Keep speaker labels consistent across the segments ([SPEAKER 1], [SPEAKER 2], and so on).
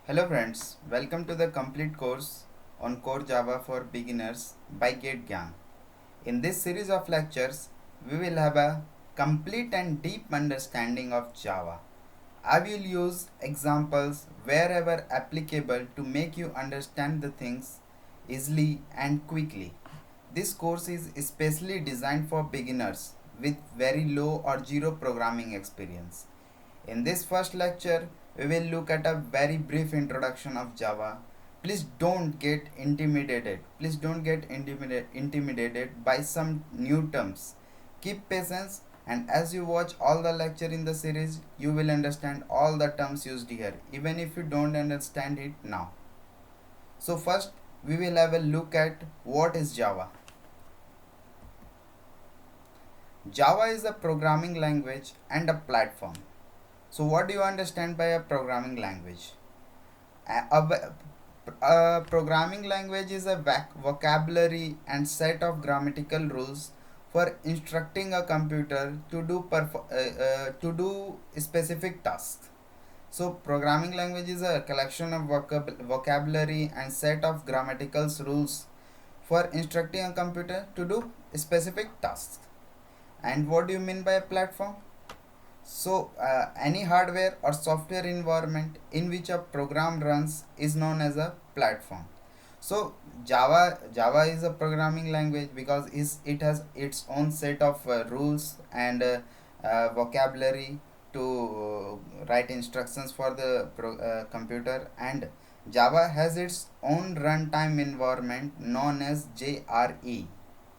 [SPEAKER 1] Hello friends, welcome to the complete course on Core Java for Beginners by GateGyan. In this series of lectures, we will have a complete and deep understanding of Java. I will use examples wherever applicable to make you understand the things easily and quickly. This course is especially designed for beginners with very low or zero programming experience. In this first lecture, we will look at a very brief introduction of Java. Please don't get intimidated. Please don't get intimidated by some new terms. Keep patience, and as you watch all the lecture in the series, you will understand all the terms used here, even if you don't understand it now. So first, we will have a look at what is Java. Java is a programming language and a platform. So what do you understand by a programming language? A programming language is a vocabulary and set of grammatical rules for instructing a computer to do specific tasks. So programming language is a collection of vocabulary and set of grammatical rules for instructing a computer to do specific tasks. And what do you mean by a platform? So, any hardware or software environment in which a program runs is known as a platform. So, Java is a programming language because it has its own set of rules and vocabulary to write instructions for the computer, and Java has its own runtime environment known as JRE,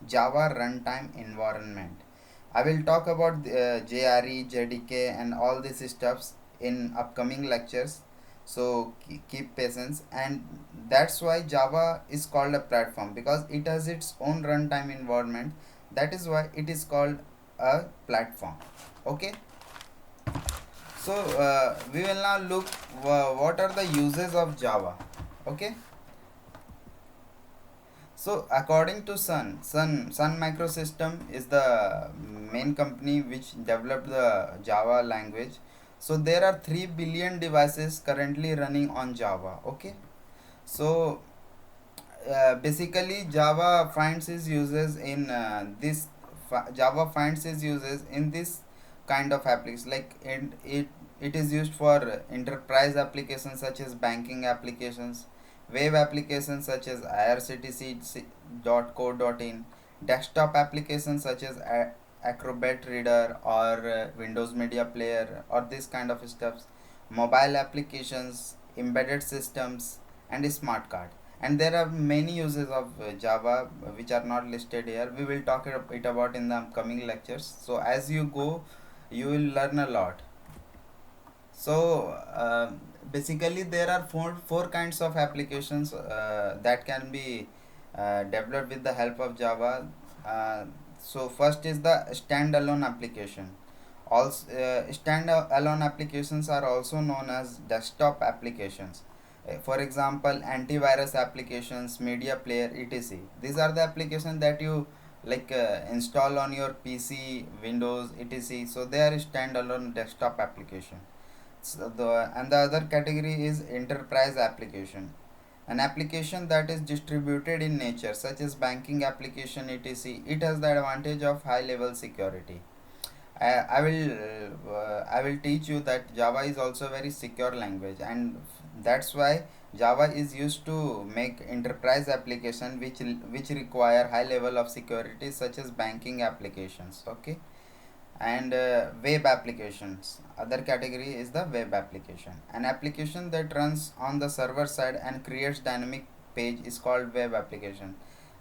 [SPEAKER 1] Java Runtime Environment. I will talk about JRE, JDK, and all these stuffs in upcoming lectures. So keep patience, and that's why Java is called a platform because it has its own runtime environment. That is why it is called a platform. Okay. So we will now look what are the uses of Java. Okay. So according to Sun Microsystem is the main company which developed the Java language. So there are 3 billion devices currently running on Java. Okay. So basically Java finds its uses in this kind of applications, like it is used for enterprise applications such as banking applications, web applications such as irctc.co.in, desktop applications such as Acrobat Reader or Windows Media Player or this kind of stuffs, mobile applications, embedded systems, and smart card. And there are many uses of Java which are not listed here. We will talk it about in the upcoming lectures. So as you go, you will learn a lot. So basically there are four kinds of applications that can be developed with the help of Java. So first is the standalone application. Also standalone applications are also known as desktop applications. For example, antivirus applications, media player, etc. These are the applications that you install on your PC, Windows, etc. So they are standalone desktop application. So the other category is enterprise application, an application that is distributed in nature, such as banking application, etc. It has the advantage of high level security. I will teach you that Java is also a very secure language, and that's why Java is used to make enterprise application which require high level of security, such as banking applications. Okay. And web applications, other category is the web application, an application that runs on the server side and creates dynamic page is called web application.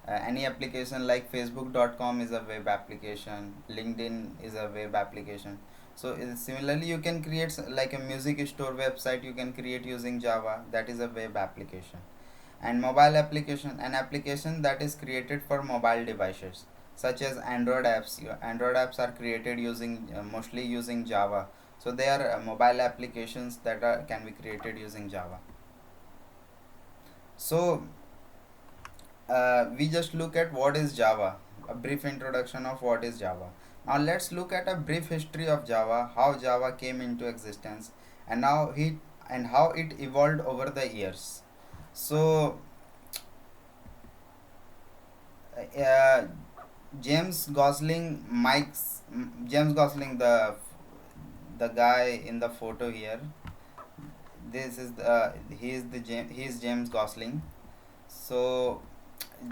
[SPEAKER 1] Any application like facebook.com is a web application, LinkedIn is a web application. So similarly you can create like a music store website, you can create using Java, that is a web application. And mobile application, an application that is created for mobile devices such as Android apps. Android apps are created using mostly using Java. So they are mobile applications that can be created using Java. So we just look at what is Java, a brief introduction of what is Java. Now let's look at a brief history of Java, how Java came into existence, and and how it evolved over the years. So uh, James Gosling, James Gosling, the guy in the photo here. This is the he is James Gosling. So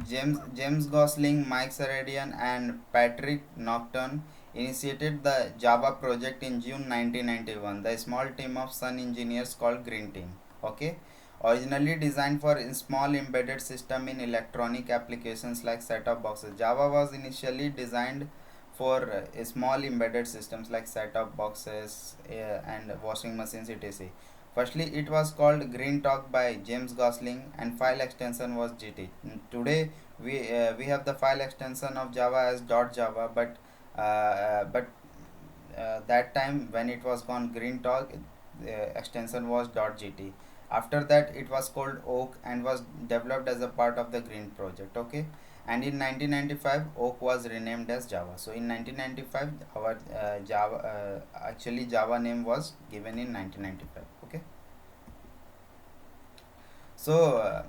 [SPEAKER 1] James Gosling, Mike Seredian, and Patrick Nocturne initiated the Java project in June 1991. The small team of Sun engineers called Green Team. Okay, originally designed for small embedded system in electronic applications like set-top boxes. Java was initially designed for small embedded systems like set-top boxes and washing machines, etc. Firstly, it was called Green Talk by James Gosling, and file extension was GT. Today, we have the file extension of Java as .java, but that time when it was called Green Talk, extension was .gt. After that, it was called Oak and was developed as a part of the Green project. Okay, and in 1995, Oak was renamed as Java. So in 1995, our Java actually Java name was given in 1995. Okay. So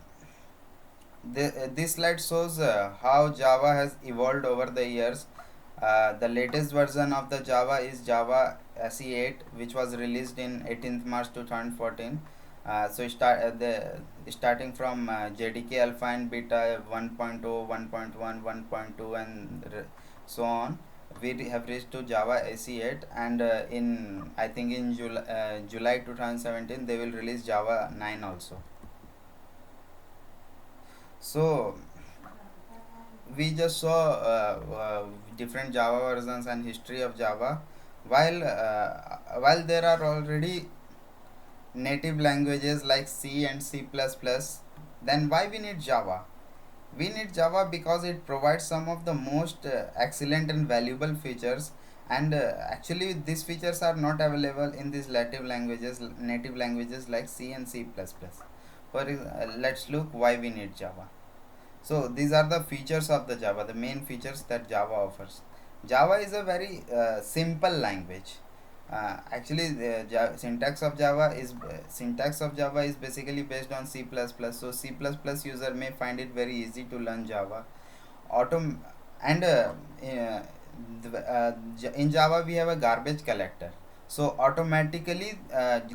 [SPEAKER 1] this slide shows how Java has evolved over the years. The latest version of the Java is Java SE8, which was released in 18th March 2014. Starting from JDK Alpha and Beta 1.0, 1.1, 1.2, and so on. We have reached to Java SE8, and in I think in July 2017 they will release Java 9 also. So we just saw different Java versions and history of Java. While there are already native languages like C and C++, then why we need Java? We need Java because it provides some of the most excellent and valuable features, and actually these features are not available in these native languages like C and C++. Let's look why we need Java. So these are the features of the Java, the main features that Java offers. Java is a very simple language. Actually, the syntax of Java is basically based on C++. So C++ user may find it very easy to learn Java. Autom and in Java we have a garbage collector. So automatically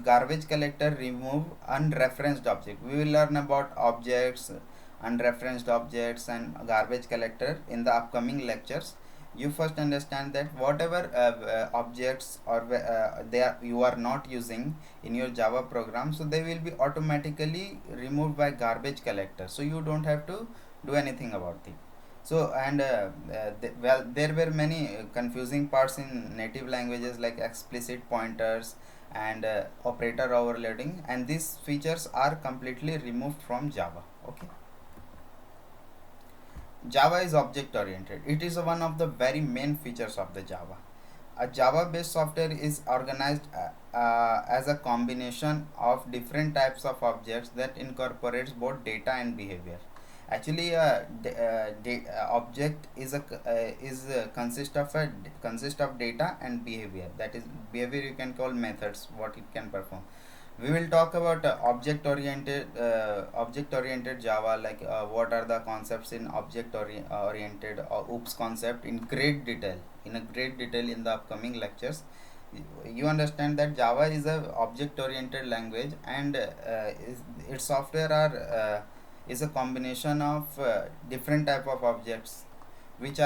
[SPEAKER 1] garbage collector remove unreferenced object. We will learn about objects, unreferenced objects, and garbage collector in the upcoming lectures. You first understand that whatever objects or you are not using in your Java program, so they will be automatically removed by garbage collector, so you don't have to do anything about it. So and well, there were many confusing parts in native languages like explicit pointers and operator overloading, and these features are completely removed from Java. Okay. Java is object oriented. It is one of the very main features of the Java. A Java based software is organized as a combination of different types of objects that incorporates both data and behavior. Actually, object is consist of data and behavior. That is, behavior you can call methods, what it can perform. We will talk about object oriented Java, like what are the concepts in oriented or OOPS concept in great detail, in the upcoming lectures. You understand that Java is a object oriented language, and its software is a combination of different type of objects which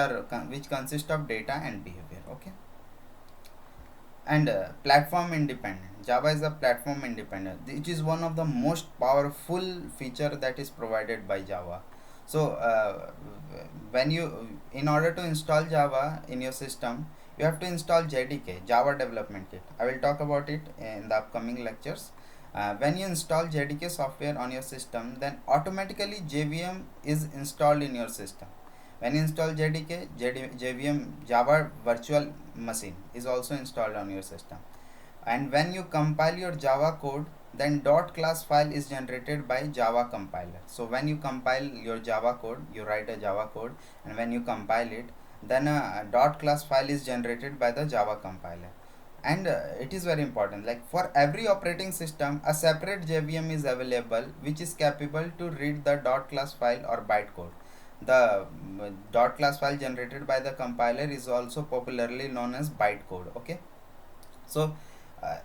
[SPEAKER 1] consist of data and behavior. Okay. And platform independent. Java is a platform independent. It is one of the most powerful feature that is provided by Java. So when you in order to install Java in your system, you have to install JDK, Java Development Kit. I will talk about it in the upcoming lectures. When you install JDK software on your system, then automatically JVM is installed in your system. When you install JDK, JVM, Java Virtual Machine, is also installed on your system. And when you compile your Java code, then .class file is generated by Java compiler. So when you compile your Java code, you write a Java code, and when you compile it, then a .class file is generated by the Java compiler. And it is very important, like for every operating system a separate JVM is available which is capable to read the dot class file or bytecode. The dot class file generated by the compiler is also popularly known as bytecode. Okay, so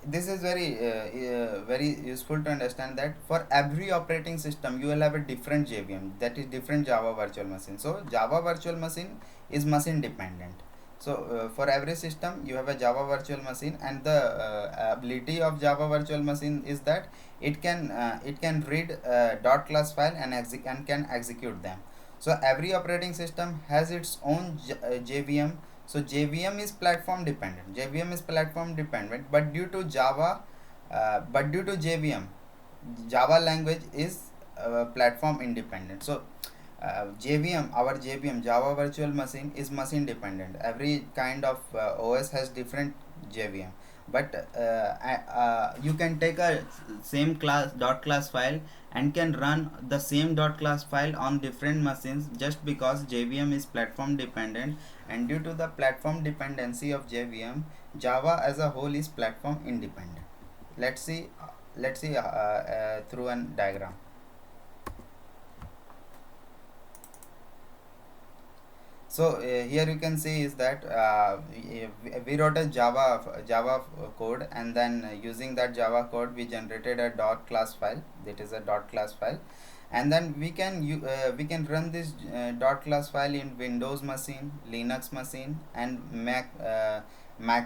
[SPEAKER 1] this is very useful to understand that for every operating system you will have a different JVM, that is different Java virtual machine. So Java virtual machine is machine dependent. So for every system you have a Java virtual machine, and the ability of Java virtual machine is that it can read dot class file and can execute them. So every operating system has its own JVM. So JVM is platform dependent. JVM is platform dependent, but due to JVM, Java language is platform independent. So JVM, our JVM, Java Virtual Machine, is machine dependent. Every kind of OS has different JVM, but you can take a same class dot class file and can run the same dot class file on different machines, just because JVM is platform dependent, and due to the platform dependency of JVM, Java as a whole is platform independent. Let's see. Let's see through a diagram. So here you can see is that we wrote a Java code, and then using that Java code we generated a dot class file, that is a dot class file, and then we can run this dot class file in Windows machine, Linux machine, and Mac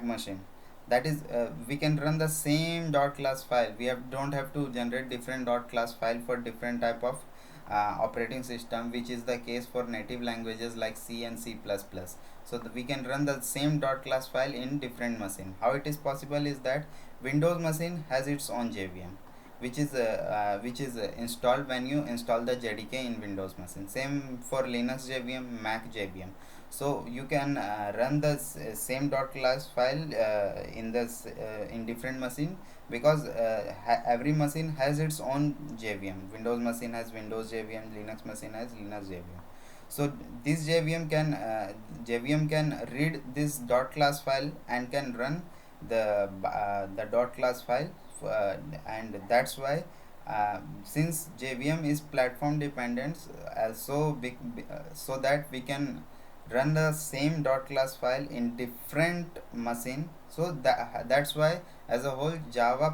[SPEAKER 1] machine. That is we can run the same dot class file. Don't have to generate different dot class file for different type of operating system, which is the case for native languages like C and C++. So we can run the same dot class file in different machine. How it is possible is that Windows machine has its own JVM, which is installed when you install the JDK in Windows machine. Same for Linux JVM, Mac JVM. So you can run the same dot class file in different machine, because every machine has its own JVM. Windows machine has Windows JVM, Linux machine has Linux JVM. So this JVM can read this dot class file and can run the dot class file, and that's why since JVM is platform dependent, so that we can run the same dot class file in different machine. So that's why as a whole Java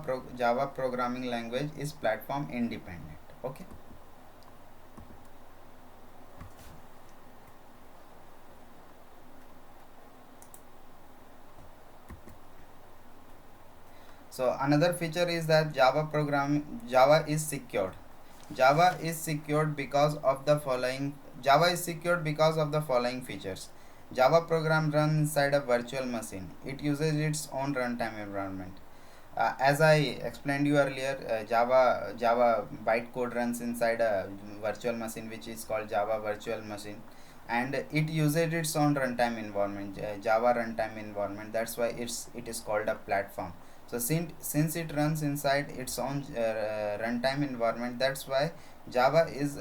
[SPEAKER 1] programming language is platform independent. Okay, so another feature is that Java is secured. Java is secured because of the following features. Java program runs inside a virtual machine. It uses its own runtime environment. As I explained you earlier, Java bytecode runs inside a virtual machine, which is called Java Virtual Machine, and it uses its own runtime environment, Java runtime environment. That's why it is called a platform. So since it runs inside its own runtime environment, that's why Java is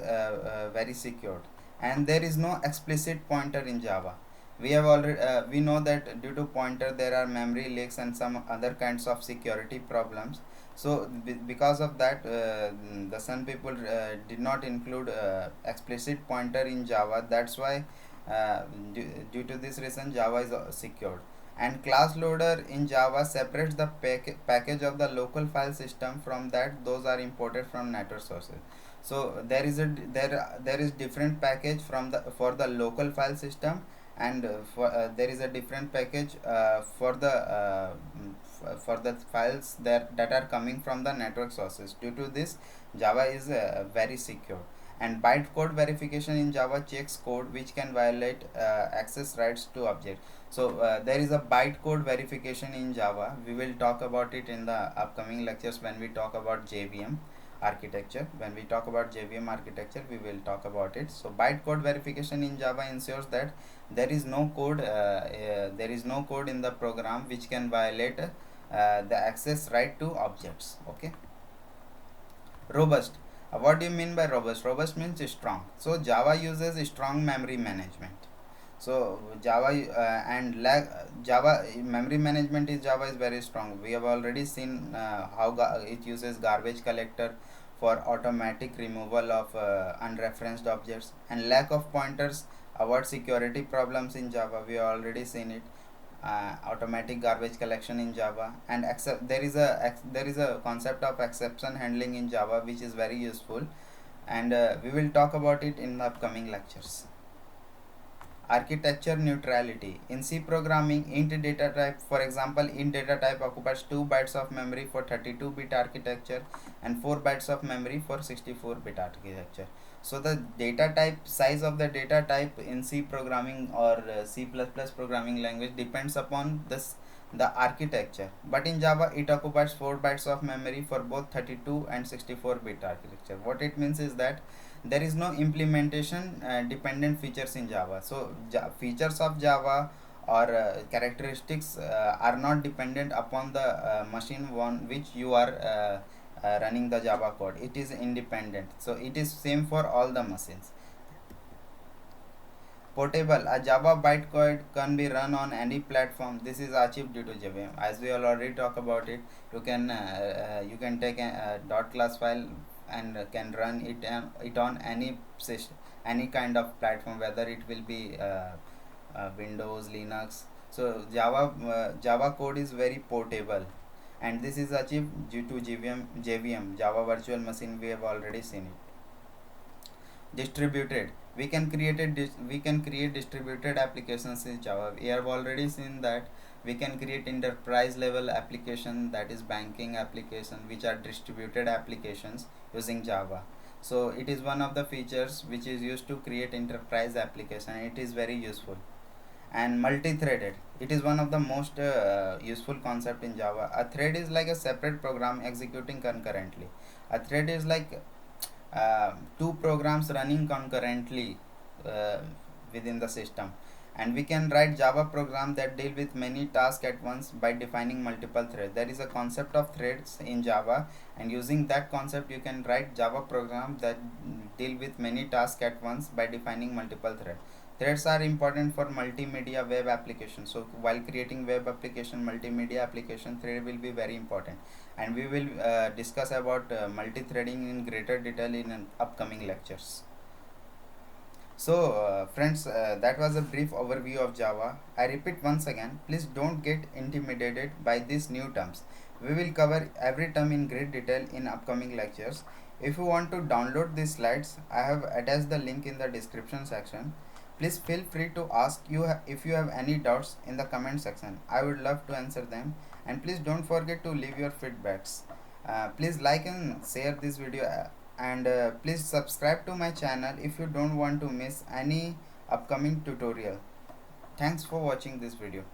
[SPEAKER 1] very secured, and there is no explicit pointer in Java. We know that due to pointer there are memory leaks and some other kinds of security problems. So because of that, the some people did not include explicit pointer in Java. That's why due to this reason Java is secured. And class loader in Java separates the package of the local file system from that those are imported from network sources. So there is different package for the local file system, and there is a different package for the files that are coming from the network sources. Due to this, Java is very secure. And bytecode verification in Java checks code which can violate access rights to object. So there is a bytecode verification in Java. We will talk about it in the upcoming lectures when we talk about JVM architecture. When we talk about JVM architecture, we will talk about it. So bytecode verification in Java ensures that there is no code in the program which can violate the access right to objects. Okay. Robust. What do you mean by robust? Robust means strong. So Java uses strong memory management. So Java and Java memory management is Java is very strong. We have already seen how it uses garbage collector for automatic removal of unreferenced objects, and lack of pointers avoid security problems in Java. We have already seen it. Automatic garbage collection in Java, and accept there is a concept of exception handling in Java which is very useful, and we will talk about it in the upcoming lectures. Architecture neutrality. In C programming, int data type, for example, int data type occupies 2 bytes of memory for 32-bit architecture and 4 bytes of memory for 64-bit architecture. So the data type, size of the data type in C programming or C++ programming language depends upon the architecture, but in Java it occupies 4 bytes of memory for both 32 and 64-bit architecture. What it means is that there is no implementation dependent features in Java. So features of Java or characteristics are not dependent upon the machine one which you are running the Java code. It is independent, so it is same for all the machines. Portable. A Java bytecode can be run on any platform. This is achieved due to JVM. As we already talked about it, you can take a dot class file and can run it on any system, any kind of platform, whether it will be Windows, Linux. So Java code is very portable, and this is achieved due to JVM, Java Virtual Machine. We have already seen it. Distributed. We can create distributed applications in Java. We have already seen that we can create enterprise level application, that is banking application, which are distributed applications using Java. So it is one of the features which is used to create enterprise application. It is very useful. And multi-threaded, it is one of the most useful concept in Java. A thread is like a separate program executing concurrently. A thread is like two programs running concurrently uh, within the system, and we can write Java program that deal with many tasks at once by defining multiple threads. There is a concept of threads in Java, and using that concept you can write Java program that deal with many tasks at once by defining multiple threads. Threads are important for multimedia web application. So while creating web application, multimedia application, thread will be very important, and we will discuss about multi-threading in greater detail in upcoming lectures. So friends, that was a brief overview of Java. I repeat once again, please don't get intimidated by these new terms. We will cover every term in great detail in upcoming lectures. If you want to download these slides, I have attached the link in the description section. Please feel free to ask if you have any doubts in the comment section. I would love to answer them, and please don't forget to leave your feedbacks. Please like and share this video, and please subscribe to my channel if you don't want to miss any upcoming tutorial. Thanks for watching this video.